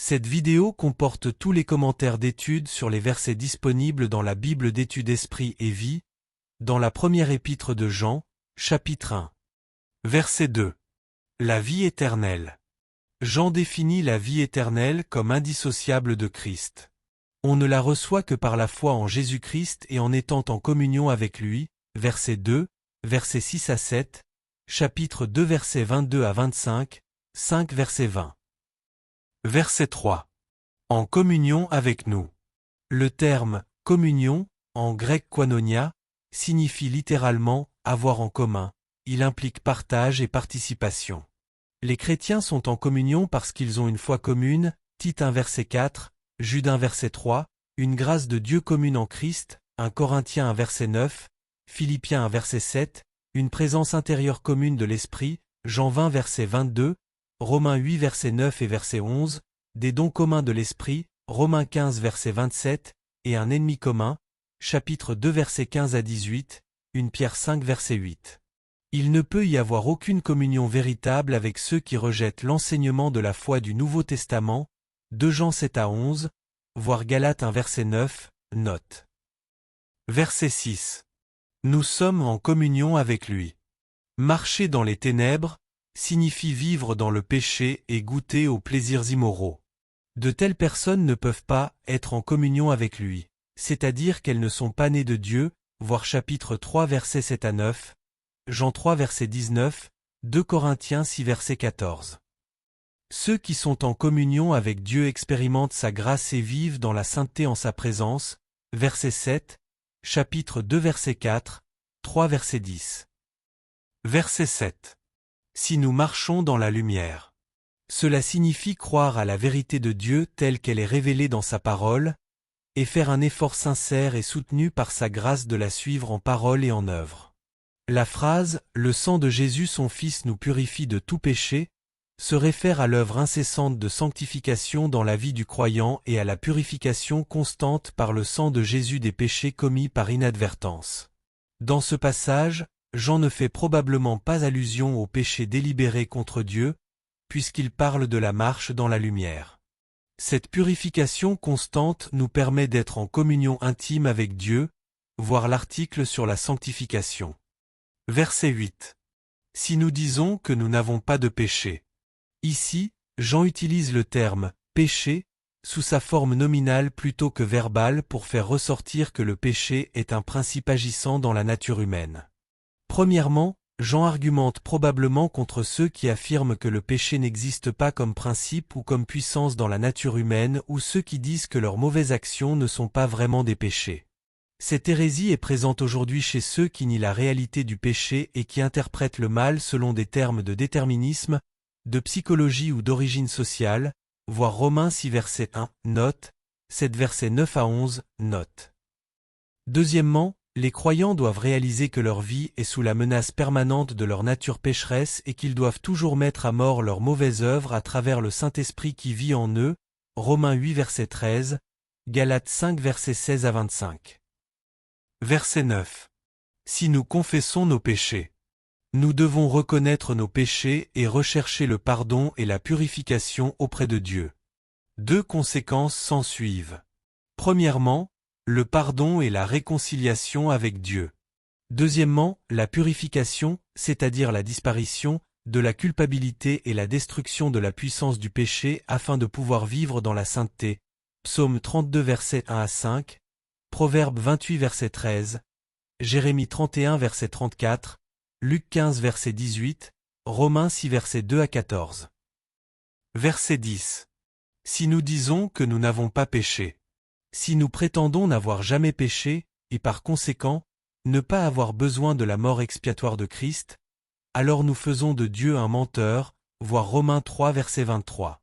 Cette vidéo comporte tous les commentaires d'études sur les versets disponibles dans la Bible d'études Esprit et Vie, dans la première épître de Jean, chapitre 1. Verset 2. La vie éternelle. Jean définit la vie éternelle comme indissociable de Christ. On ne la reçoit que par la foi en Jésus-Christ et en étant en communion avec lui, verset 2, versets 6 à 7, chapitre 2 versets 22 à 25, 5 verset 20. Verset 3. En communion avec nous. Le terme « communion », en grec koinonia, signifie littéralement « avoir en commun ». Il implique partage et participation. Les chrétiens sont en communion parce qu'ils ont une foi commune, Tite 1 verset 4, Jude 1 verset 3, une grâce de Dieu commune en Christ, 1 Corinthiens 1 verset 9, Philippiens 1 verset 7, une présence intérieure commune de l'Esprit, Jean 20 verset 22, Romains 8 verset 9 et verset 11, des dons communs de l'Esprit, Romains 15 verset 27, et un ennemi commun, chapitre 2 verset 15 à 18, 1 Pierre 5 verset 8. Il ne peut y avoir aucune communion véritable avec ceux qui rejettent l'enseignement de la foi du Nouveau Testament, 2 Jean 7 à 11, voir Galates 1 verset 9, note. Verset 6. Nous sommes en communion avec lui. Marcher dans les ténèbres signifie vivre dans le péché et goûter aux plaisirs immoraux. De telles personnes ne peuvent pas être en communion avec lui, c'est-à-dire qu'elles ne sont pas nées de Dieu, voir chapitre 3 versets 7 à 9, Jean 3 verset 19, 2 Corinthiens 6 verset 14. Ceux qui sont en communion avec Dieu expérimentent sa grâce et vivent dans la sainteté en sa présence, verset 7, chapitre 2 verset 4, 3 verset 10. Verset 7. Si nous marchons dans la lumière. Cela signifie croire à la vérité de Dieu telle qu'elle est révélée dans sa parole, et faire un effort sincère et soutenu par sa grâce de la suivre en parole et en œuvre. La phrase « Le sang de Jésus son Fils nous purifie de tout péché » se réfère à l'œuvre incessante de sanctification dans la vie du croyant et à la purification constante par le sang de Jésus des péchés commis par inadvertance. Dans ce passage, Jean ne fait probablement pas allusion au péché délibéré contre Dieu, puisqu'il parle de la marche dans la lumière. Cette purification constante nous permet d'être en communion intime avec Dieu, voir l'article sur la sanctification. Verset 8. Si nous disons que nous n'avons pas de péché. Ici, Jean utilise le terme « péché » sous sa forme nominale plutôt que verbale pour faire ressortir que le péché est un principe agissant dans la nature humaine. Premièrement, Jean argumente probablement contre ceux qui affirment que le péché n'existe pas comme principe ou comme puissance dans la nature humaine ou ceux qui disent que leurs mauvaises actions ne sont pas vraiment des péchés. Cette hérésie est présente aujourd'hui chez ceux qui nient la réalité du péché et qui interprètent le mal selon des termes de déterminisme, de psychologie ou d'origine sociale, voir Romains 6 verset 1, note, 7 verset 9 à 11, note. Deuxièmement, les croyants doivent réaliser que leur vie est sous la menace permanente de leur nature pécheresse et qu'ils doivent toujours mettre à mort leurs mauvaises œuvres à travers le Saint-Esprit qui vit en eux, Romains 8 verset 13, Galates 5 verset 16 à 25. Verset 9. Si nous confessons nos péchés. Nous devons reconnaître nos péchés et rechercher le pardon et la purification auprès de Dieu. Deux conséquences s'ensuivent. Premièrement, le pardon et la réconciliation avec Dieu. Deuxièmement, la purification, c'est-à-dire la disparition, de la culpabilité et la destruction de la puissance du péché afin de pouvoir vivre dans la sainteté. Psaume 32 versets 1 à 5, Proverbe 28 verset 13, Jérémie 31 verset 34, Luc 15 verset 18, Romains 6 verset 2 à 14. Verset 10. Si nous disons que nous n'avons pas péché. Si nous prétendons n'avoir jamais péché, et par conséquent, ne pas avoir besoin de la mort expiatoire de Christ, alors nous faisons de Dieu un menteur, voir Romains 3 verset 23.